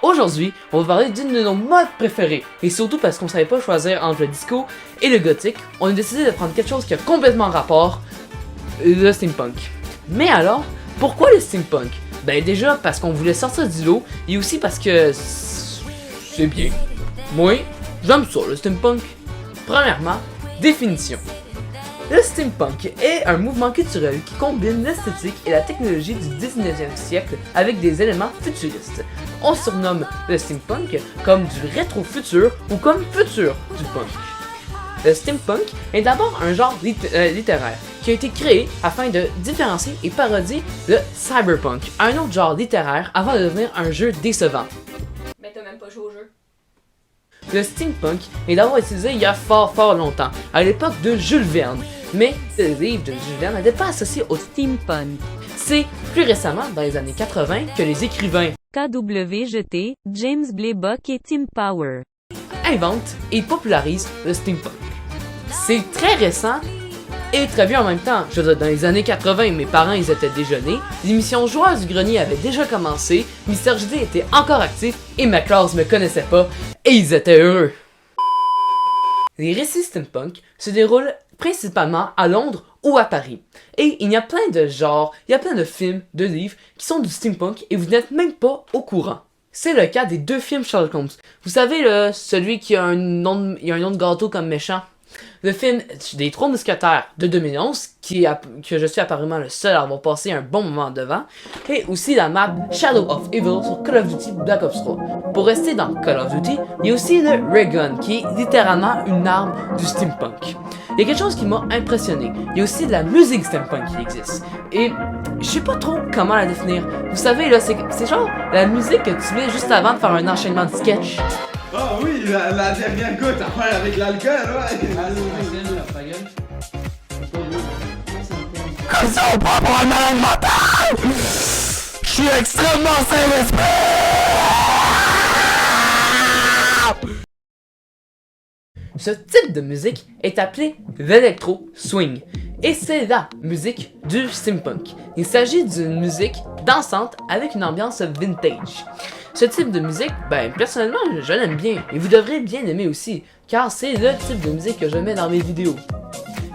Aujourd'hui, on va parler d'une de nos modes préférées, et surtout parce qu'on savait pas choisir entre le disco et le gothique, on a décidé de prendre quelque chose qui a complètement rapport, le steampunk. Mais alors, pourquoi le steampunk? Ben déjà parce qu'on voulait sortir du lot, et aussi parce que c'est bien. Moi, j'aime ça le steampunk. Premièrement, définition. Le steampunk est un mouvement culturel qui combine l'esthétique et la technologie du 19e siècle avec des éléments futuristes. On surnomme le steampunk comme du rétro-futur ou comme futur du punk. Le steampunk est d'abord un genre littéraire qui a été créé afin de différencier et parodier le cyberpunk, un autre genre littéraire avant de devenir un jeu décevant. Mais t'as même pas joué au jeu. Le steampunk est d'abord utilisé il y a fort longtemps, à l'époque de Jules Verne, mais le livre de Jules Verne n'était pas associé au steampunk. C'est plus récemment, dans les années 80, que les écrivains KWGT, James Blaylock et Tim Power inventent et popularisent le steampunk. C'est très récent et très vieux en même temps. Je veux dire, dans les années 80, mes parents ils étaient déjà nés, l'émission Joueurs du Grenier avait déjà commencé, Mister JD était encore actif et ma classe me connaissait pas et ils étaient heureux. Les récits steampunk se déroulent principalement à Londres ou à Paris. Et il y a plein de genres, il y a plein de films, de livres qui sont du steampunk et vous n'êtes même pas au courant. C'est le cas des deux films Sherlock Holmes. Vous savez, celui qui a un nom de gâteau comme méchant? Le film des Trois Mousquetaires de 2011, que je suis apparemment le seul à avoir passé un bon moment devant, et aussi la map Shadow of Evil sur Call of Duty Black Ops 3. Pour rester dans Call of Duty, il y a aussi le Ray Gun, qui est littéralement une arme du steampunk. Il y a quelque chose qui m'a impressionné. Il y a aussi de la musique steampunk qui existe. Et je sais pas trop comment la définir. Vous savez, là, c'est genre la musique que tu mets juste avant de faire un enchaînement de sketch. Oh oui, la dernière goutte à faire avec l'alcool, ouais! Comme ça, on prend pour un malade mental! Je suis extrêmement sain d'esprit! Ce type de musique est appelé l'électro swing et c'est la musique du steampunk. Il s'agit d'une musique dansante avec une ambiance vintage. Ce type de musique, ben personnellement, je l'aime bien et vous devrez bien l'aimer aussi, car c'est le type de musique que je mets dans mes vidéos.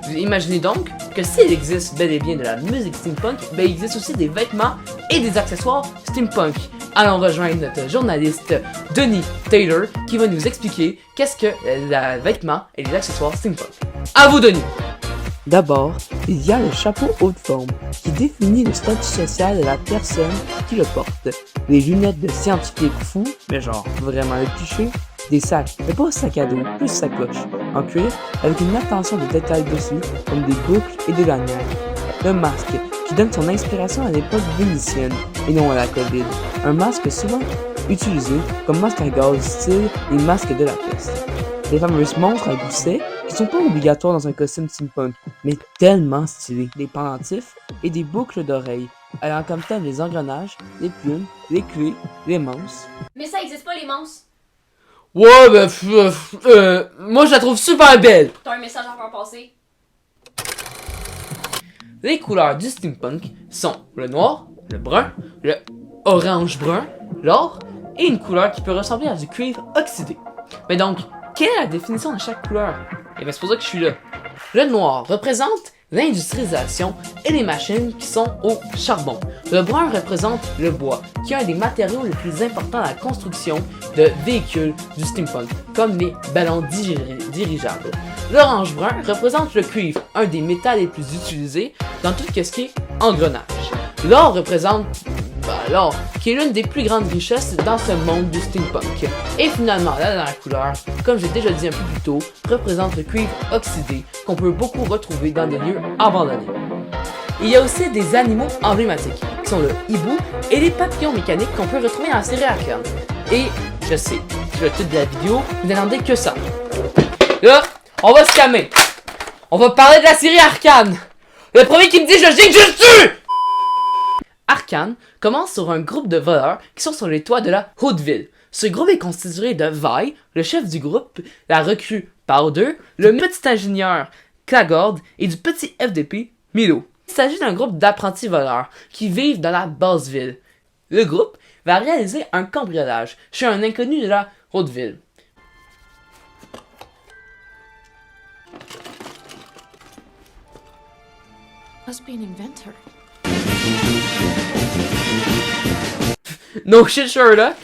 Vous imaginez donc que s'il existe bel et bien de la musique steampunk, ben il existe aussi des vêtements et des accessoires steampunk. Allons rejoindre notre journaliste Denis Taylor qui va nous expliquer qu'est-ce que les vêtements et les accessoires steampunk. À vous Denis! D'abord, il y a le chapeau haute forme, qui définit le statut social de la personne qui le porte. Les lunettes de scientifique fou, mais genre vraiment le cliché. Des sacs, mais pas sac à dos, plus sacoche, en cuir, avec une attention de détails dessus, comme des boucles et des lanières. Le masque, qui donne son inspiration à l'époque vénitienne, et non à la COVID. Un masque souvent utilisé comme masque à gaz, style les masques de la peste. Les fameuses montres à gousset, qui sont pas obligatoires dans un costume steampunk, mais tellement stylés. Des pendentifs et des boucles d'oreilles, allant comme thème les engrenages, les plumes, les clés, les manches. Mais ça existe pas les manches. Ouais, ben, moi je la trouve super belle! T'as un message à faire passer. Les couleurs du steampunk sont le noir, le brun, le orange-brun, l'or et une couleur qui peut ressembler à du cuivre oxydé. Mais donc, quelle est la définition de chaque couleur? Et bien c'est pour ça que je suis là. Le noir représente l'industrialisation et les machines qui sont au charbon. Le brun représente le bois, qui est un des matériaux les plus importants à la construction de véhicules du steampunk, comme les ballons dirigeables. L'orange-brun représente le cuivre, un des métals les plus utilisés dans tout ce qui est engrenage. L'or représente l'or, qui est l'une des plus grandes richesses dans ce monde du steampunk. Et finalement, la dernière couleur, comme j'ai déjà dit un peu plus tôt, représente le cuivre oxydé, qu'on peut beaucoup retrouver dans des lieux abandonnés. Il y a aussi des animaux emblématiques, qui sont le hibou et les papillons mécaniques qu'on peut retrouver dans la série Arcane. Et, je sais, sur le titre de la vidéo, vous n'attendez que ça. Là, on va se calmer. On va parler de la série Arcane. Le premier qui me dit je dis que je tue! Arcane commence sur un groupe de voleurs qui sont sur les toits de la Haute-Ville. Ce groupe est constitué de Vi, le chef du groupe, la recrue Powder, le petit ingénieur Clagord et du petit FDP Milo. Il s'agit d'un groupe d'apprentis voleurs qui vivent dans la basse ville. Le groupe va réaliser un cambriolage chez un inconnu de la haute ville. Must be an inventor. No shit, Sherlock!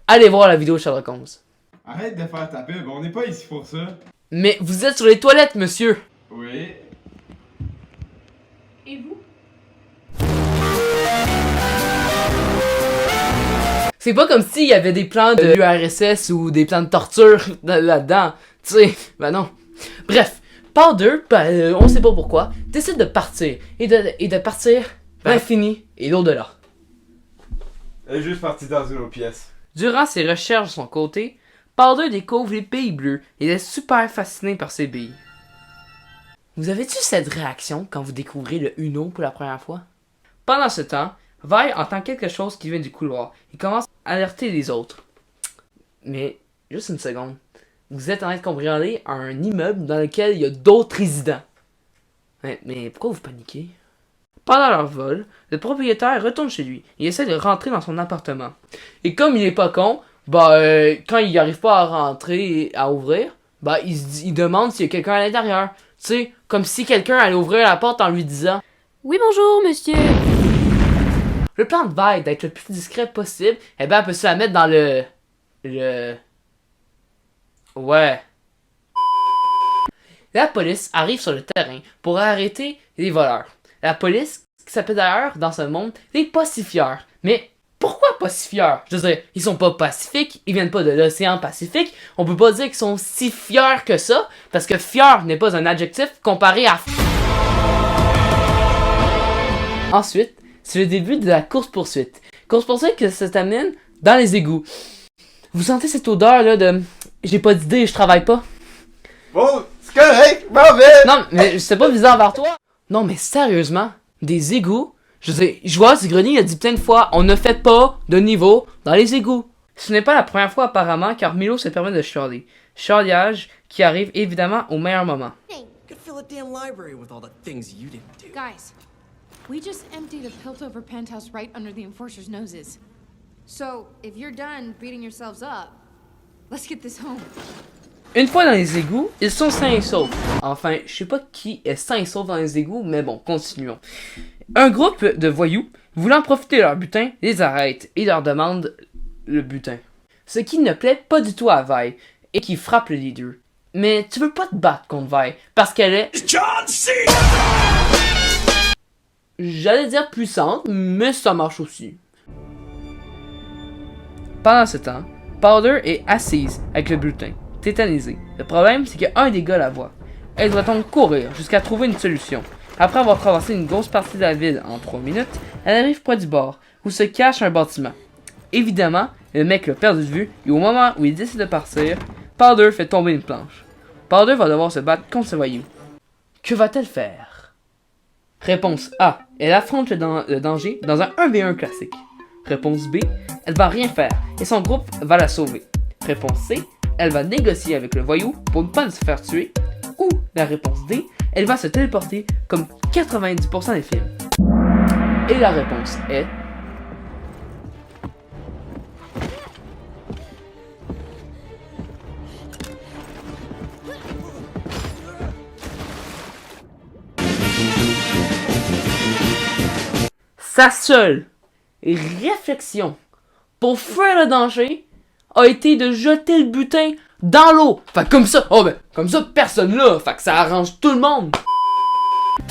Allez voir la vidéo de Sherlock Holmes. Arrête de faire ta pub, on n'est pas ici pour ça. Mais vous êtes sur les toilettes, monsieur! Oui. Et vous? C'est pas comme s'il y avait des plans de l'URSS ou des plans de torture là-dedans. Tu sais, ben non. Bref, Powder, on sait pas pourquoi, décide de partir. Et de partir vers l'infini et l'au-delà. Elle est juste partie dans une autre pièce. Durant ses recherches de son côté, Powder découvre les billes bleues et est super fasciné par ces billes. Vous avez-tu cette réaction quand vous découvrez le Uno pour la première fois? Pendant ce temps, Vi entend quelque chose qui vient du couloir et commence à alerter les autres. Mais, juste une seconde. Vous êtes en train de cambrioler un immeuble dans lequel il y a d'autres résidents. Mais pourquoi vous paniquez? Pendant leur vol, le propriétaire retourne chez lui et essaie de rentrer dans son appartement. Et comme il est pas con, quand il arrive pas à rentrer et à ouvrir, il demande s'il y a quelqu'un à l'intérieur. Tu sais, comme si quelqu'un allait ouvrir la porte en lui disant « Oui, bonjour, monsieur. Le plan de Vi d'être le plus discret possible, elle peut se la mettre dans le... Ouais. La police arrive sur le terrain pour arrêter les voleurs. La police, qui s'appelle d'ailleurs dans ce monde les pacifieurs. Mais pourquoi pacifieurs? Je veux dire, ils sont pas pacifiques, ils viennent pas de l'océan Pacifique. On peut pas dire qu'ils sont si fiers que ça, parce que fier n'est pas un adjectif comparé à... Ensuite, c'est le début de la course-poursuite. Course-poursuite qui se termine dans les égouts. Vous sentez cette odeur là de... J'ai pas d'idée, je travaille pas. Bon, c'est correct, mauvais! Non, mais c'est pas bizarre vers toi. Non, mais sérieusement, des égouts? Je veux dire, Joueur du Grenier a dit plein de fois, on ne fait pas de niveau dans les égouts. Ce n'est pas la première fois apparemment, car Milo se permet de chialer. Chialage qui arrive évidemment au meilleur moment. Could fill a damn library with all the things you didn't do. Guys, we just emptied a Piltover penthouse right under the enforcers' noses. So, if you're done beating yourselves up, let's get this home. Une fois dans les égouts, ils sont sains et saufs. Enfin, je sais pas qui est sain et sauf dans les égouts, mais bon, continuons. Un groupe de voyous, voulant profiter de leur butin, les arrête et leur demande le butin. Ce qui ne plaît pas du tout à Vi, et qui frappe le leader. Mais tu veux pas te battre contre Vi, parce qu'elle est... John C! J'allais dire puissante, mais ça marche aussi. Pendant ce temps, Powder est assise avec le butin, tétanisée. Le problème, c'est qu'un des gars la voit. Elle doit donc courir jusqu'à trouver une solution. Après avoir traversé une grosse partie de la ville en 3 minutes, elle arrive près du bord, où se cache un bâtiment. Évidemment, le mec l'a perdu de vue, et au moment où il décide de partir, Powder fait tomber une planche. Powder va devoir se battre contre ce voyou. Que va-t-elle faire? Réponse A. Elle affronte le danger dans un 1v1 classique. Réponse B. Elle va rien faire, et son groupe va la sauver. Réponse C. Elle va négocier avec le voyou pour ne pas se faire tuer. Ou la réponse D. Elle va se téléporter comme 90% des films. Et la réponse est... Sa seule réflexion pour fuir le danger a été de jeter le butin dans l'eau. Fait comme ça, comme ça personne là, fait que ça arrange tout le monde.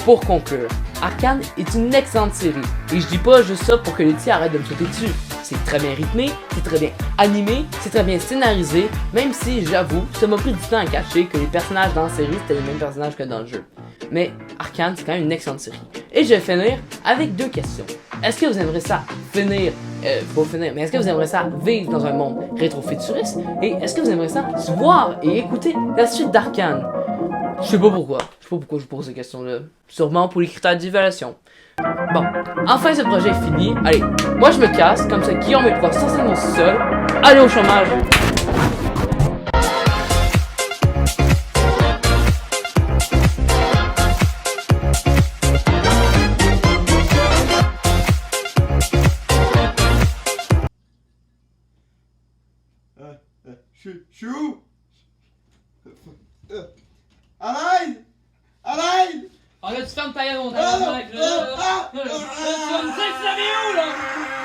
Pour conclure, Arcane est une excellente série, et je dis pas juste ça pour que Letty arrête de me sauter dessus. C'est très bien rythmé, c'est très bien animé, c'est très bien scénarisé, même si j'avoue, ça m'a pris du temps à cacher que les personnages dans la série c'était les mêmes personnages que dans le jeu. Mais Arcane c'est quand même une excellente série. Et je vais finir avec 2 questions. Est-ce que vous aimeriez ça est-ce que vous aimeriez ça vivre dans un monde rétro-futuriste? Et est-ce que vous aimeriez ça voir et écouter la suite d'Arcane? Je sais pas pourquoi je pose ces questions-là. Sûrement pour les critères d'évaluation. Bon, enfin ce projet est fini. Allez, moi je me casse, comme ça Guillaume et pourra sortir de mon sous-sol. Allez au chômage! Je suis où? À l'aide! À l'aide! Ah là, tu fermes ta gueule, mon tabarnak, là! Tu vas me dire que tu l'avais où, là?